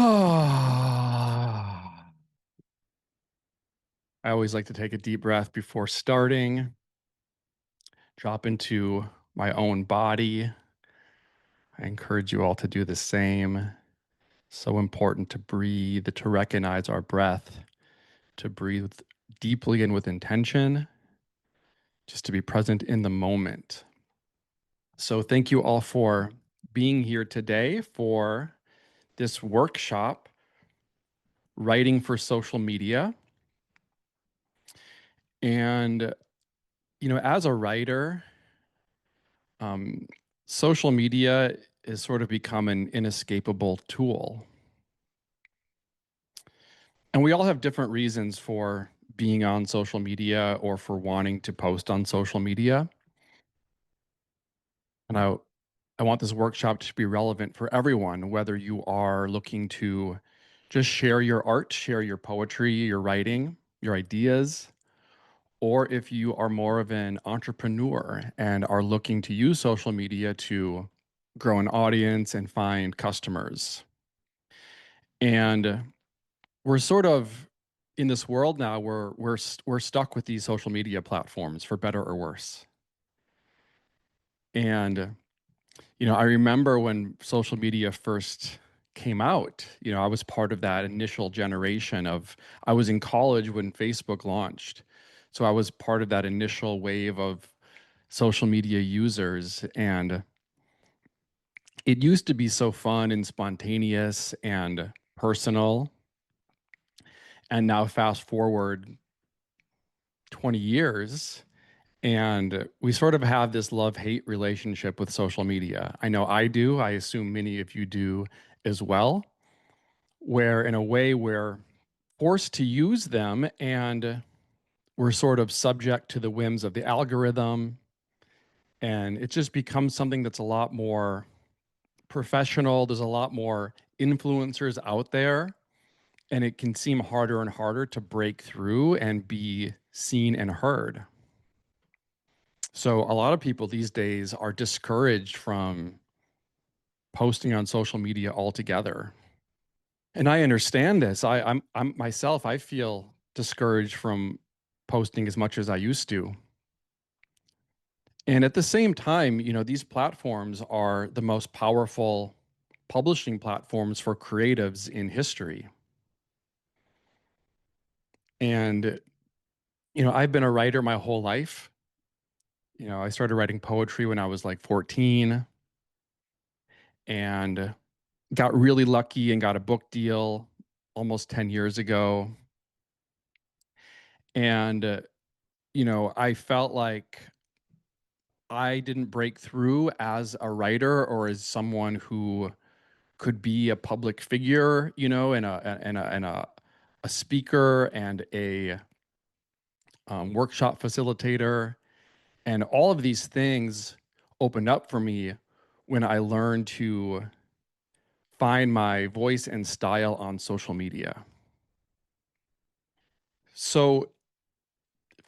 I always like to take a deep breath before starting, drop into my own body. I encourage you all to do the same. So important to breathe, to recognize our breath, to breathe deeply and with intention, just to be present in the moment. So, thank you all for being here today for this workshop, Writing for Social Media. And, as a writer, um, social media has sort of become an inescapable tool. And we all have different reasons for being on social media or for wanting to post on social media. And I want this workshop to be relevant for everyone, whether you are looking to just share your art, share your poetry, your writing, your ideas, or if you are more of an entrepreneur and are looking to use social media to grow an audience and find customers. And we're sort of in this world now where we're stuck with these social media platforms for better or worse. And I remember when social media first came out, I was part of that initial generation of I was in college when Facebook launched. So I was part of that initial wave of social media users, and it used to be so fun and spontaneous and personal. And now fast forward 20 years and we sort of have this love-hate relationship with social media. I know I do. I assume many of you do as well, where in a way we're forced to use them and we're sort of subject to the whims of the algorithm. And it just becomes something that's a lot more professional. There's a lot more influencers out there, and it can seem harder and harder to break through and be seen and heard. So a lot of people these days are discouraged from posting on social media altogether. And I understand this. I'm myself, I feel discouraged from posting as much as I used to. And at the same time, these platforms are the most powerful publishing platforms for creatives in history. And, I've been a writer my whole life. I started writing poetry when I was like 14 and got really lucky and got a book deal almost 10 years ago. And, I felt like I didn't break through as a writer or as someone who could be a public figure, and a speaker and a workshop facilitator. And all of these things opened up for me when I learned to find my voice and style on social media. So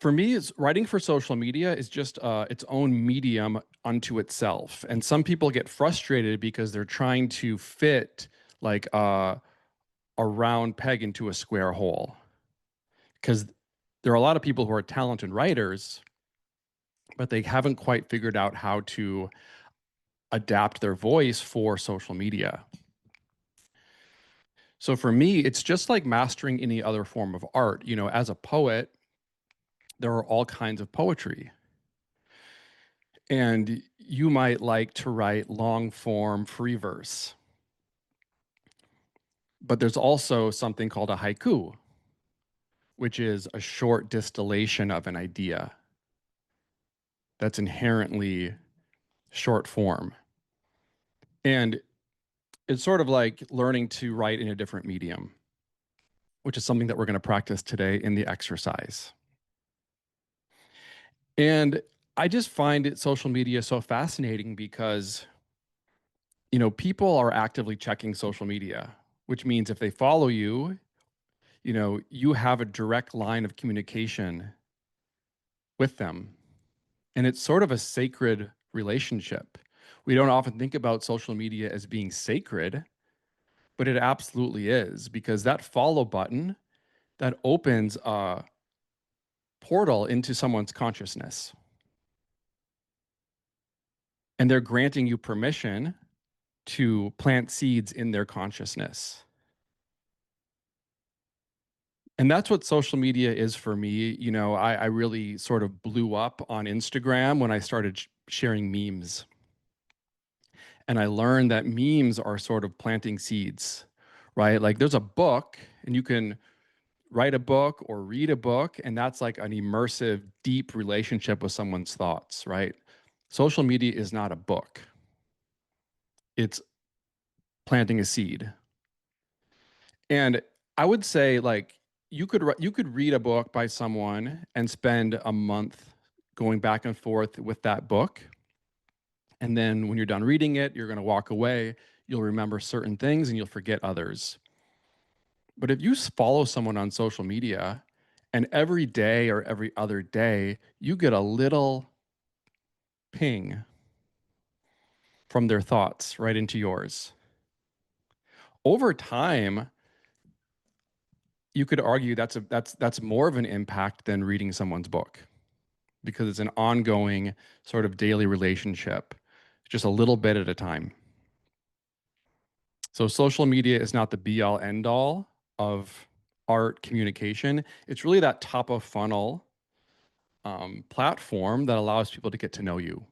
for me, it's writing for social media is just its own medium unto itself. And some people get frustrated because they're trying to fit like a round peg into a square hole. Because there are a lot of people who are talented writers, but they haven't quite figured out how to adapt their voice for social media. So for me, it's just like mastering any other form of art. As a poet, there are all kinds of poetry. And you might like to write long form free verse. But there's also something called a haiku, which is a short distillation of an idea that's inherently short form. And it's sort of like learning to write in a different medium, which is something that we're going to practice today in the exercise. And I just find it social media so fascinating because, people are actively checking social media, which means if they follow you, you have a direct line of communication with them. And it's sort of a sacred relationship. We don't often think about social media as being sacred, but it absolutely is, because that follow button, that opens a portal into someone's consciousness. And they're granting you permission to plant seeds in their consciousness. And that's what social media is for me. I really sort of blew up on Instagram when I started sharing memes. And I learned that memes are sort of planting seeds, right? Like there's a book, and you can write a book or read a book, and that's like an immersive, deep relationship with someone's thoughts, right? Social media is not a book, it's planting a seed. And I would say, like, you could read a book by someone and spend a month going back and forth with that book. And then when you're done reading it, you're going to walk away. You'll remember certain things and you'll forget others. But if you follow someone on social media and every day or every other day, you get a little ping from their thoughts right into yours. Over time, you could argue that's more of an impact than reading someone's book, because it's an ongoing sort of daily relationship, just a little bit at a time. So social media is not the be all end all of art communication. It's really that top of funnel platform that allows people to get to know you.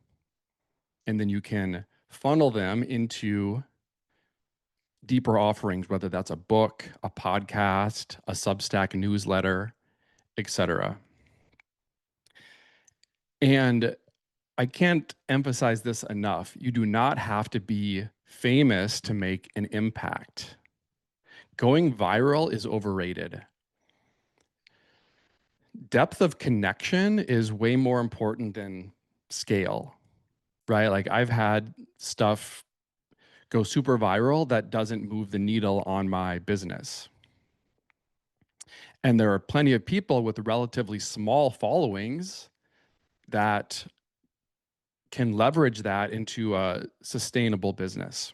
And then you can funnel them into deeper offerings, whether that's a book, a podcast, a Substack newsletter, etc. And I can't emphasize this enough. You do not have to be famous to make an impact. Going viral is overrated. Depth of connection is way more important than scale, right? Like I've had stuff go super viral that doesn't move the needle on my business. And there are plenty of people with relatively small followings that can leverage that into a sustainable business.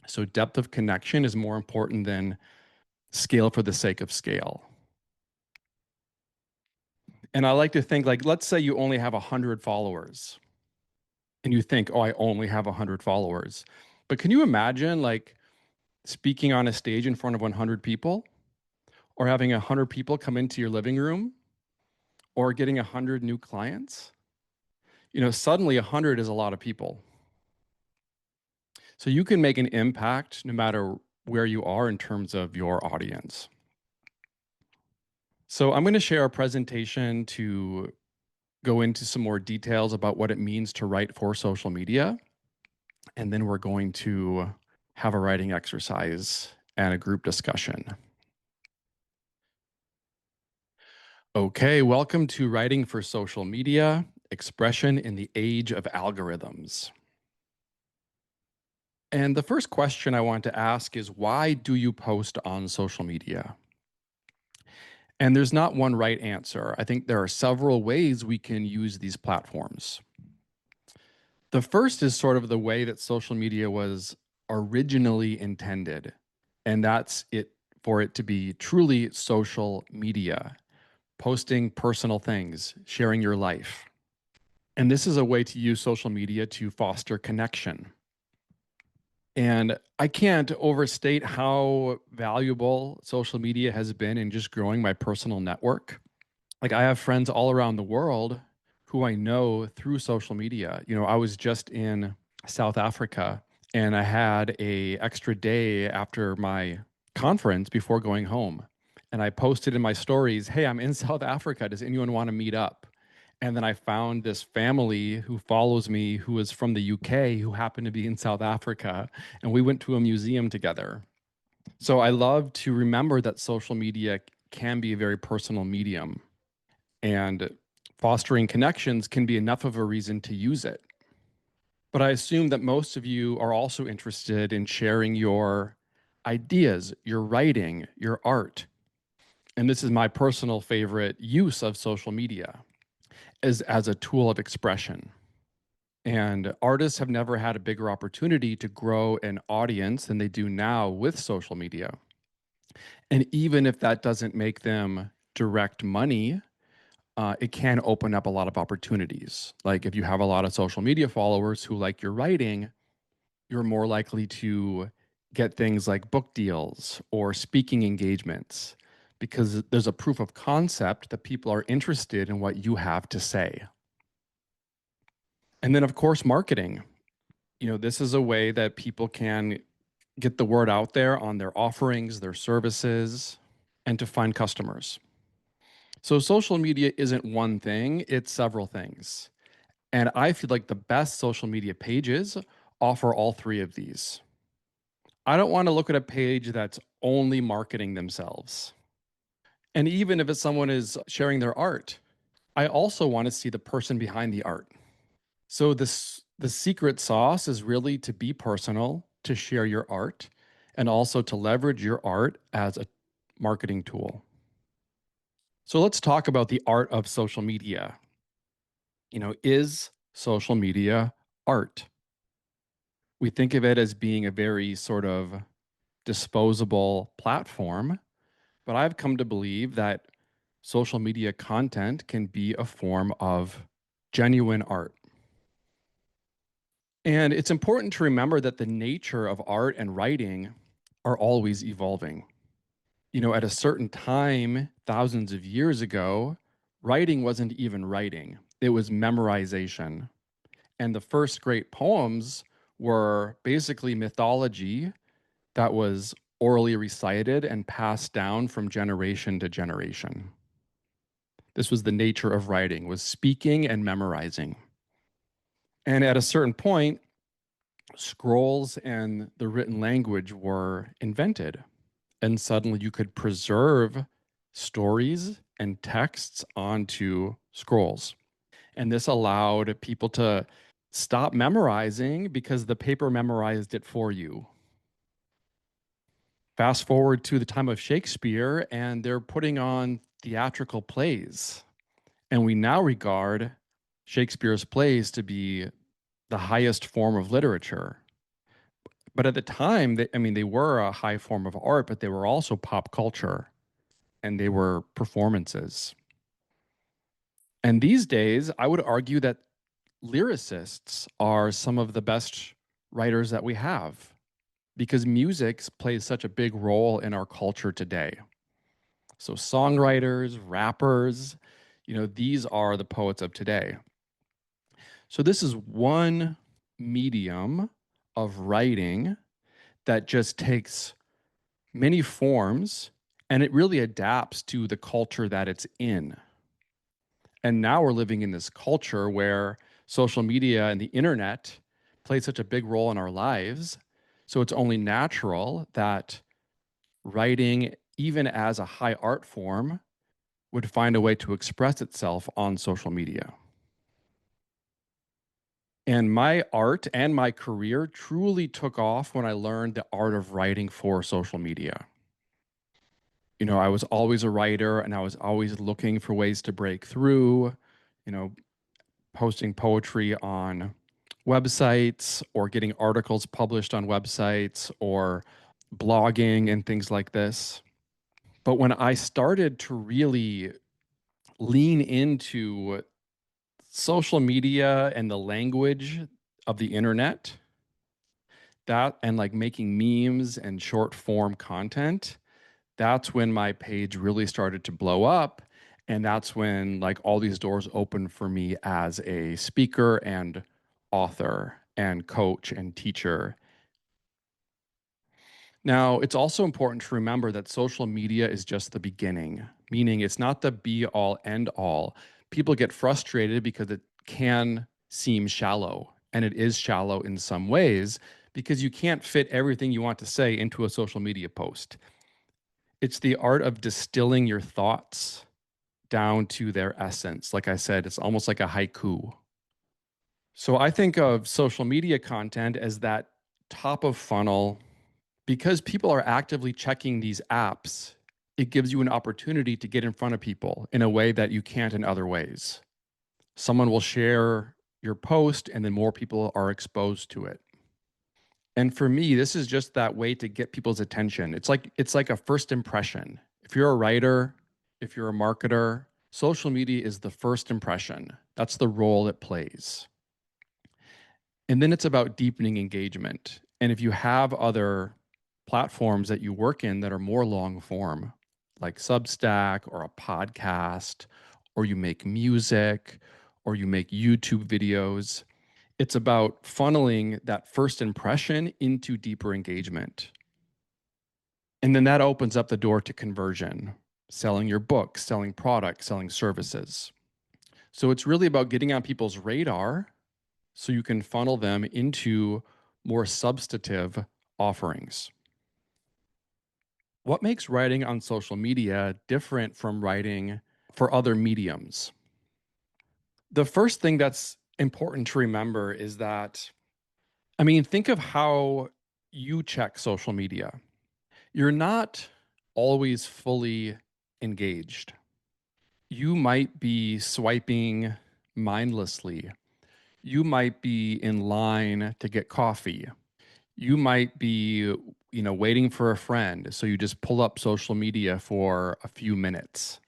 So depth of connection is more important than scale for the sake of scale. And I like to think, like, let's say you only have 100 followers and you think, oh, I only have 100 followers. But can you imagine like speaking on a stage in front of 100 people, or having 100 people come into your living room, or getting 100 new clients? Suddenly 100 is a lot of people. So you can make an impact no matter where you are in terms of your audience. So I'm going to share a presentation to go into some more details about what it means to write for social media. And then we're going to have a writing exercise and a group discussion. Okay, welcome to Writing for Social Media, Expression in the Age of Algorithms. And the first question I want to ask is, why do you post on social media? And there's not one right answer. I think there are several ways we can use these platforms. The first is sort of the way that social media was originally intended, and that's it, for it to be truly social media, posting personal things, sharing your life. And this is a way to use social media to foster connection. And I can't overstate how valuable social media has been in just growing my personal network. Like I have friends all around the world who I know through social media. I was just in South Africa, and I had a extra day after my conference before going home. And I posted in my stories, "Hey, I'm in South Africa. Does anyone want to meet up?" And then I found this family who follows me, who was from the UK, who happened to be in South Africa. And we went to a museum together. So I love to remember that social media can be a very personal medium, and fostering connections can be enough of a reason to use it. But I assume that most of you are also interested in sharing your ideas, your writing, your art. And this is my personal favorite use of social media, as a tool of expression. And artists have never had a bigger opportunity to grow an audience than they do now with social media. And even if that doesn't make them direct money, it can open up a lot of opportunities. Like if you have a lot of social media followers who like your writing, you're more likely to get things like book deals or speaking engagements because there's a proof of concept that people are interested in what you have to say. And then, of course, marketing. This is a way that people can get the word out there on their offerings, their services, and to find customers. So, social media isn't one thing, it's several things. And I feel like the best social media pages offer all three of these. I don't want to look at a page that's only marketing themselves. And even if it's someone is sharing their art, I also want to see the person behind the art. So the secret sauce is really to be personal, to share your art, and also to leverage your art as a marketing tool. So let's talk about the art of social media. Is social media art? We think of it as being a very sort of disposable platform, but I've come to believe that social media content can be a form of genuine art. And it's important to remember that the nature of art and writing are always evolving. At a certain time, thousands of years ago, writing wasn't even writing, it was memorization. And the first great poems were basically mythology that was orally recited and passed down from generation to generation. This was the nature of writing, was speaking and memorizing. And at a certain point, scrolls and the written language were invented. And suddenly you could preserve stories and texts onto scrolls. And this allowed people to stop memorizing because the paper memorized it for you. Fast forward to the time of Shakespeare, and they're putting on theatrical plays. And we now regard Shakespeare's plays to be the highest form of literature. But at the time, they were a high form of art, but they were also pop culture and they were performances. And these days, I would argue that lyricists are some of the best writers that we have because music plays such a big role in our culture today. So, songwriters, rappers, these are the poets of today. So, this is one medium of writing that just takes many forms and it really adapts to the culture that it's in. And now we're living in this culture where social media and the internet play such a big role in our lives. So it's only natural that writing, even as a high art form, would find a way to express itself on social media. And my art and my career truly took off when I learned the art of writing for social media. I was always a writer and I was always looking for ways to break through, you know, posting poetry on websites or getting articles published on websites or blogging and things like this. But when I started to really lean into social media and the language of the internet, that and like making memes and short form content, that's when my page really started to blow up. And that's when like all these doors opened for me as a speaker and author and coach and teacher. Now, it's also important to remember that social media is just the beginning, meaning it's not the be all end all. People get frustrated because it can seem shallow, and it is shallow in some ways because you can't fit everything you want to say into a social media post. It's the art of distilling your thoughts down to their essence. Like I said, it's almost like a haiku. So I think of social media content as that top of funnel because people are actively checking these apps. It gives you an opportunity to get in front of people in a way that you can't in other ways. Someone will share your post, and then more people are exposed to it. And for me, this is just that way to get people's attention. It's like a first impression. If you're a writer, if you're a marketer, social media is the first impression. That's the role it plays. And then it's about deepening engagement. And if you have other platforms that you work in that are more long form, like Substack or a podcast, or you make music, or you make YouTube videos, it's about funneling that first impression into deeper engagement. And then that opens up the door to conversion, selling your book, selling products, selling services. So it's really about getting on people's radar so you can funnel them into more substantive offerings. What makes writing on social media different from writing for other mediums? The first thing that's important to remember is that, I mean, think of how you check social media. You're not always fully engaged. You might be swiping mindlessly. You might be in line to get coffee. You might be, waiting for a friend. So you just pull up social media for a few minutes.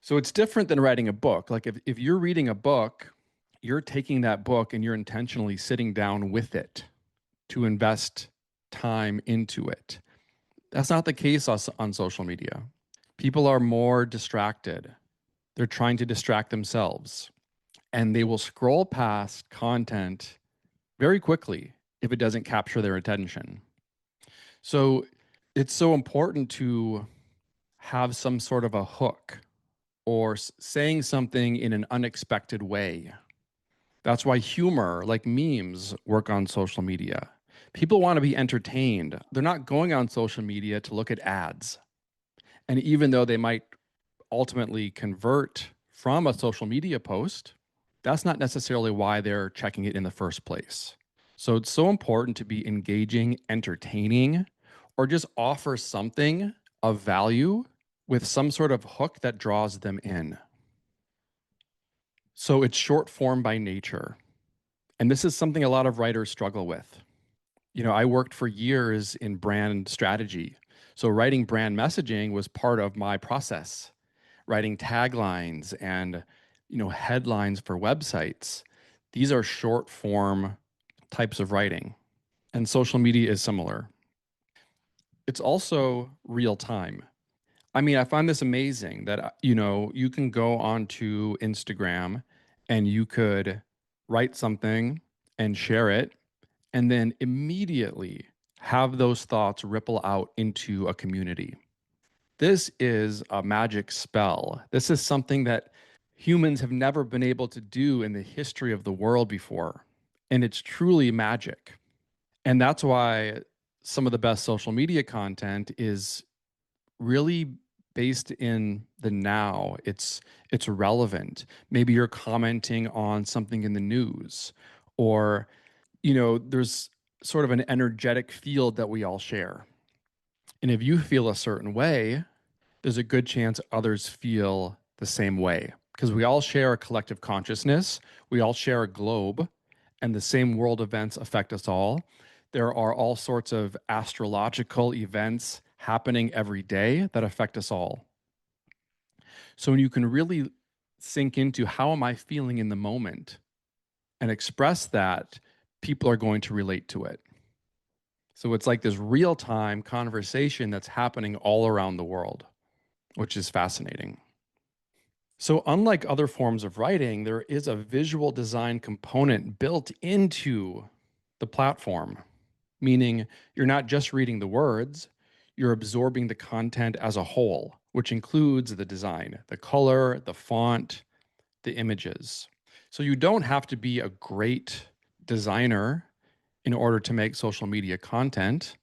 So it's different than writing a book. Like if you're reading a book, you're taking that book and you're intentionally sitting down with it to invest time into it. That's not the case on social media. People are more distracted. They're trying to distract themselves, and they will scroll past content very quickly if it doesn't capture their attention. So it's so important to have some sort of a hook or saying something in an unexpected way. That's why humor, like memes, work on social media. People want to be entertained. They're not going on social media to look at ads. And even though they might ultimately convert from a social media post, that's not necessarily why they're checking it in the first place. So it's so important to be engaging, entertaining, or just offer something of value with some sort of hook that draws them in. So it's short form by nature. And this is something a lot of writers struggle with. I worked for years in brand strategy. So writing brand messaging was part of my process. Writing taglines and, headlines for websites. These are short form types of writing. And social media is similar. It's also real time. I mean, I find this amazing that, you can go onto Instagram and you could write something and share it, and then immediately have those thoughts ripple out into a community. This is a magic spell. This is something that humans have never been able to do in the history of the world before. And it's truly magic. And that's why some of the best social media content is really based in the now. It's relevant. Maybe you're commenting on something in the news, or there's sort of an energetic field that we all share. And if you feel a certain way, there's a good chance others feel the same way because we all share a collective consciousness. We all share a globe, and the same world events affect us all. There are all sorts of astrological events happening every day that affect us all. So when you can really sink into how am I feeling in the moment and express that, people are going to relate to it. So it's like this real time conversation that's happening all around the world, which is fascinating. So, unlike other forms of writing, there is a visual design component built into the platform, meaning you're not just reading the words, you're absorbing the content as a whole, which includes the design, the color, the font, the images. So, you don't have to be a great designer in order to make social media content,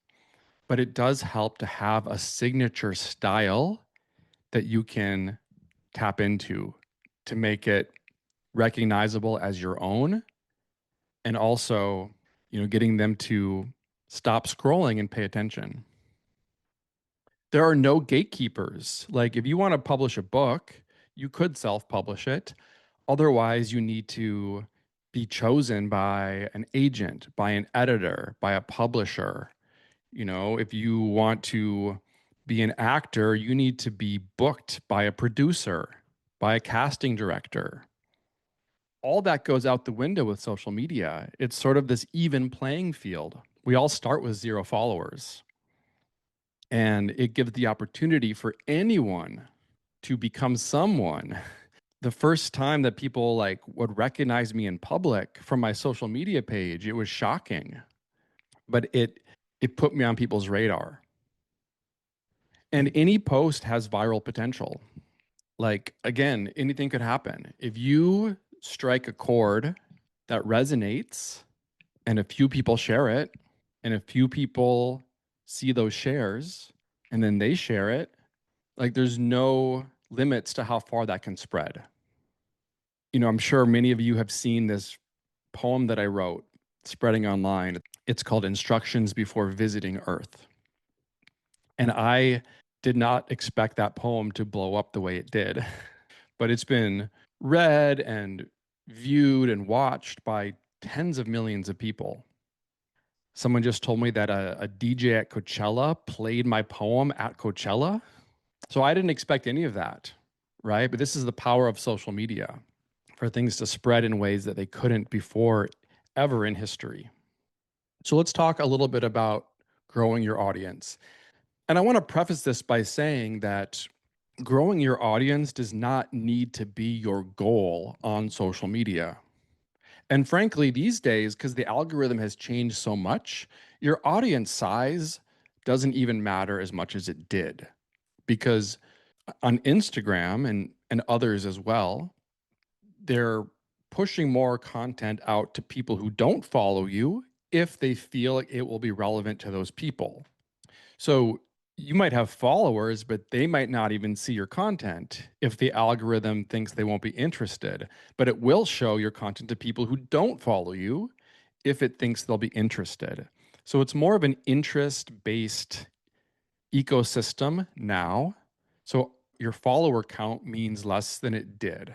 but it does help to have a signature style that you can tap into to make it recognizable as your own, and also, getting them to stop scrolling and pay attention. There are no gatekeepers. Like if you want to publish a book, you could self-publish it. Otherwise, you need to be chosen by an agent, by an editor, by a publisher. If you want to be an actor, you need to be booked by a producer, by a casting director. All that goes out the window with social media. It's sort of this even playing field. We all start with 0 followers, and it gives the opportunity for anyone to become someone. The first time that people would recognize me in public from my social media page, it was shocking, but it put me on people's radar. And any post has viral potential. Again, anything could happen. If you strike a chord that resonates and a few people share it, and a few people see those shares and then they share it, there's no limits to how far that can spread. I'm sure many of you have seen this poem that I wrote spreading online. It's called Instructions Before Visiting Earth. And I did not expect that poem to blow up the way it did, but it's been read and viewed and watched by tens of millions of people. Someone just told me that a DJ at Coachella played my poem at Coachella. So I didn't expect any of that, right? But this is the power of social media for things to spread in ways that they couldn't before ever in history. So let's talk a little bit about growing your audience. And I want to preface this by saying that growing your audience does not need to be your goal on social media. And frankly, these days, because the algorithm has changed so much, your audience size doesn't even matter as much as it did. Because on Instagram and others as well, they're pushing more content out to people who don't follow you if they feel like it will be relevant to those people. So you might have followers, but they might not even see your content if the algorithm thinks they won't be interested. But it will show your content to people who don't follow you if it thinks they'll be interested. So it's more of an interest-based ecosystem now. So your follower count means less than it did.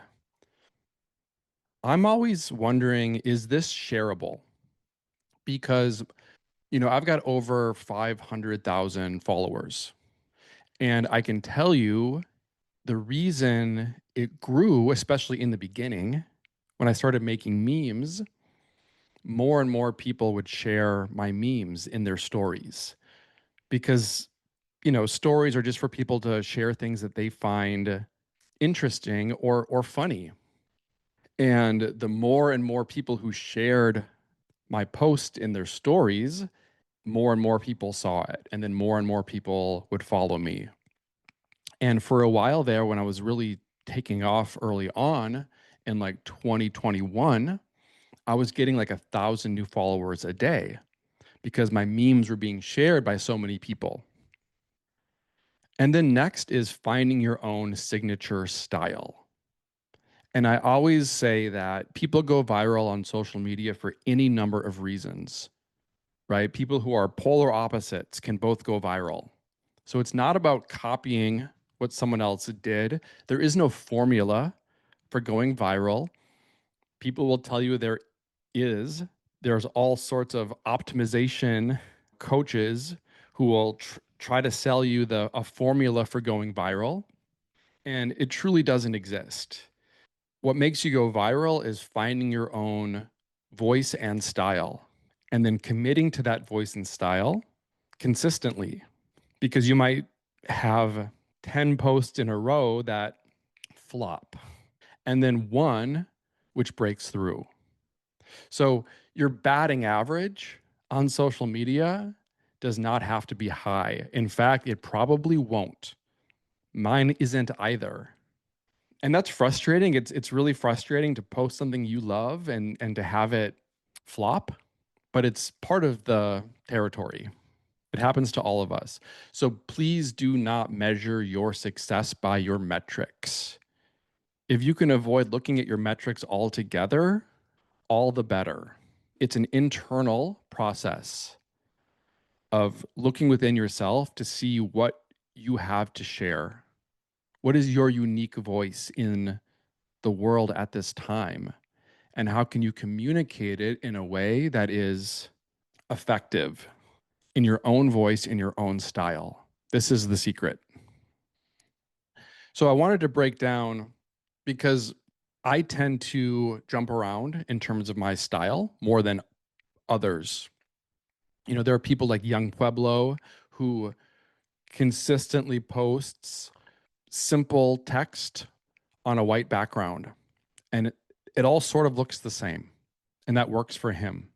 I'm always wondering, is this shareable? Because I've got over 500,000 followers. And I can tell you the reason it grew, especially in the beginning, when I started making memes, more and more people would share my memes in their stories. Because, stories are just for people to share things that they find interesting or funny. And the more and more people who shared my post in their stories, more and more people saw it. And then more and more people would follow me. And for a while there, when I was really taking off early on in 2021, I was getting 1,000 new followers a day because my memes were being shared by so many people. And then next is finding your own signature style. And I always say that people go viral on social media for any number of reasons, right? People who are polar opposites can both go viral. So it's not about copying what someone else did. There is no formula for going viral. People will tell you there's all sorts of optimization coaches who will try to sell you a formula for going viral, and it truly doesn't exist. What makes you go viral is finding your own voice and style, and then committing to that voice and style consistently, because you might have 10 posts in a row that flop, and then one which breaks through. So your batting average on social media does not have to be high. In fact, it probably won't. Mine isn't either. And that's frustrating. It's really frustrating to post something you love and to have it flop, but it's part of the territory. It happens to all of us. So please do not measure your success by your metrics. If you can avoid looking at your metrics altogether, all the better. It's an internal process of looking within yourself to see what you have to share. What is your unique voice in the world at this time? and how can you communicate it in a way that is effective in your own voice, in your own style. This is the secret. So I wanted to break down because I tend to jump around in terms of my style more than others. You know, there are people like Young Pueblo who consistently posts simple text on a white background, and it all sort of looks the same, and that works for him.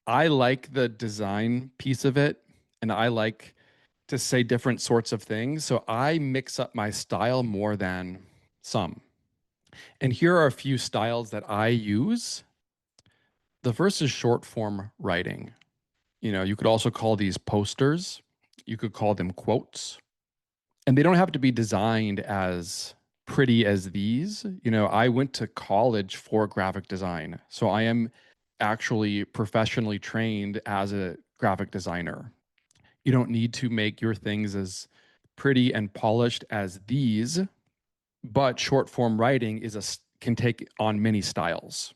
I like the design piece of it, and I like to say different sorts of things. So I mix up my style more than some. And here are a few styles that I use. The first is short form writing. You know, you could also call these posters, you could call them quotes, and they don't have to be designed as pretty as these. You know, I went to college for graphic design, so I am actually professionally trained as a graphic designer. You don't need to make your things as pretty and polished as these, but short form writing can take on many styles.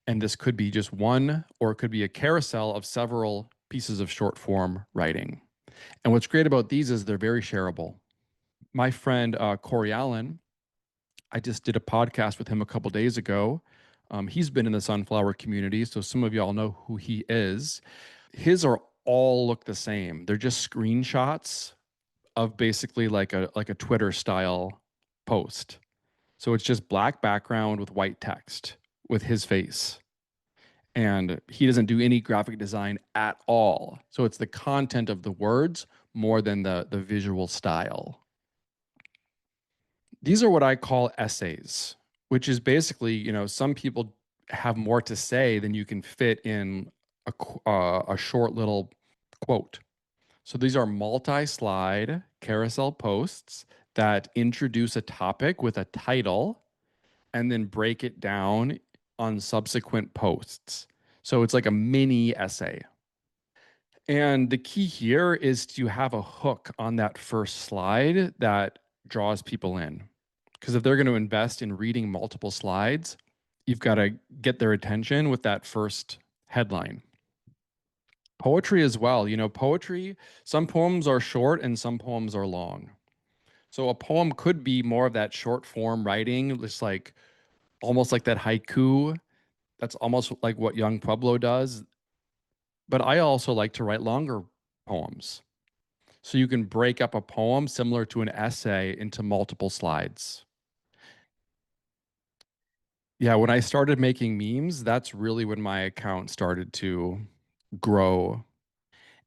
And this could be just one, or it could be a carousel of several pieces of short form writing. And what's great about these is they're very shareable. My friend Corey Allen, I just did a podcast with him a couple days ago. He's been in the sunflower community, so some of y'all know who he is. His are all look the same. They're just screenshots of basically like a Twitter style post. So it's just black background with white text with his face. And he doesn't do any graphic design at all. So it's the content of the words more than the visual style. These are what I call essays, which is basically, you know, some people have more to say than you can fit in a short little quote. So these are multi-slide carousel posts that introduce a topic with a title and then break it down on subsequent posts. So it's like a mini essay. And the key here is to have a hook on that first slide that draws people in. Because if they're going to invest in reading multiple slides, you've got to get their attention with that first headline. Poetry as well. You know, poetry, some poems are short and some poems are long. So a poem could be more of that short form writing, just like almost like that haiku. That's almost like what Young Pueblo does. But I also like to write longer poems. So you can break up a poem similar to an essay into multiple slides. Yeah, when I started making memes, that's really when my account started to grow.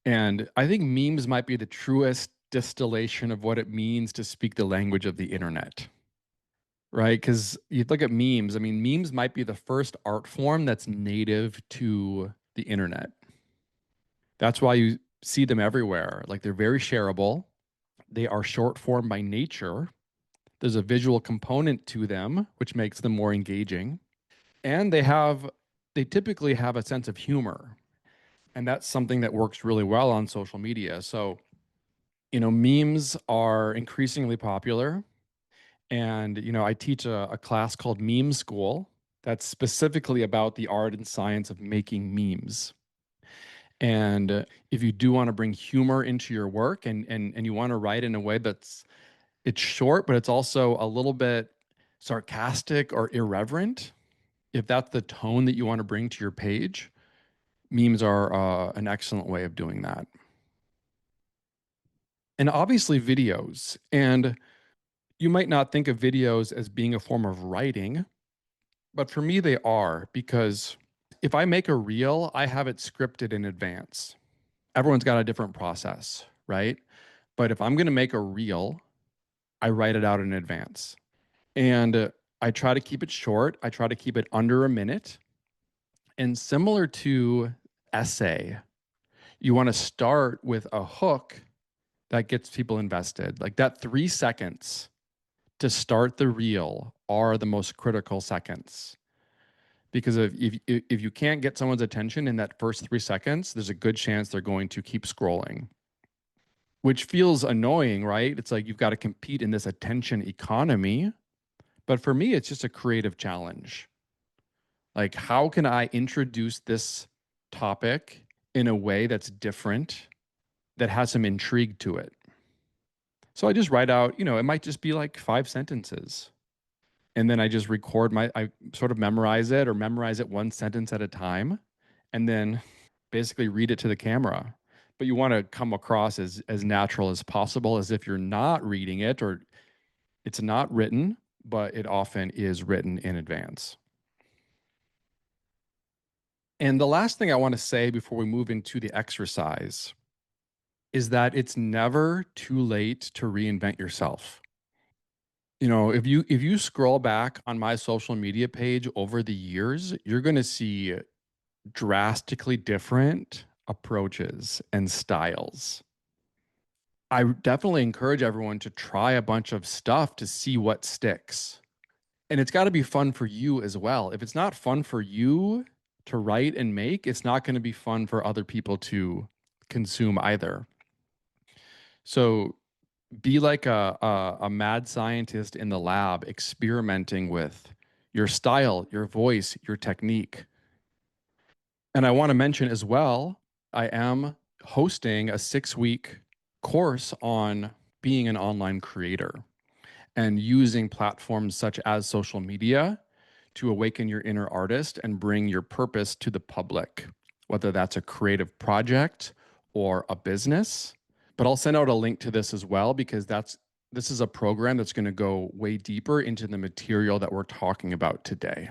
And I think memes might be the truest distillation of what it means to speak the language of the internet, right? Because you look at memes, I mean, memes might be the first art form that's native to the internet. That's why you see them everywhere. Like they're very shareable. They are short form by nature. There's a visual component to them, which makes them more engaging. And they typically have a sense of humor. And that's something that works really well on social media. So, you know, memes are increasingly popular. And, you know, I teach a class called Meme School that's specifically about the art and science of making memes. And if you do want to bring humor into your work and you want to write in a way it's short, but it's also a little bit sarcastic or irreverent, if that's the tone that you want to bring to your page, memes are an excellent way of doing that. And obviously, videos. And you might not think of videos as being a form of writing, but for me, they are because if I make a reel, I have it scripted in advance. Everyone's got a different process, right? But if I'm going to make a reel, I write it out in advance. And I try to keep it short. I try to keep it under a minute. And similar to essay, you want to start with a hook that gets people invested. Like that 3 seconds to start the reel are the most critical seconds. Because if you can't get someone's attention in that first 3 seconds, there's a good chance they're going to keep scrolling, which feels annoying, right? It's like you've got to compete in this attention economy. But for me, it's just a creative challenge. Like, how can I introduce this topic in a way that's different, that has some intrigue to it? So I just write out, it might just be like 5 sentences. And then I just I sort of memorize it or memorize it one sentence at a time, and then basically read it to the camera. But you want to come across as natural as possible, as if you're not reading it, or it's not written, but it often is written in advance. And the last thing I want to say before we move into the exercise is that it's never too late to reinvent yourself. If you scroll back on my social media page over the years, you're going to see drastically different approaches and styles. I definitely encourage everyone to try a bunch of stuff to see what sticks. And it's got to be fun for you as well. If it's not fun for you to write and make, it's not going to be fun for other people to consume either. So be like a mad scientist in the lab, experimenting with your style, your voice, your technique. And I want to mention as well, I am hosting a 6 week course on being an online creator and using platforms such as social media to awaken your inner artist and bring your purpose to the public, whether that's a creative project or a business. But I'll send out a link to this as well, because this is a program that's going to go way deeper into the material that we're talking about today.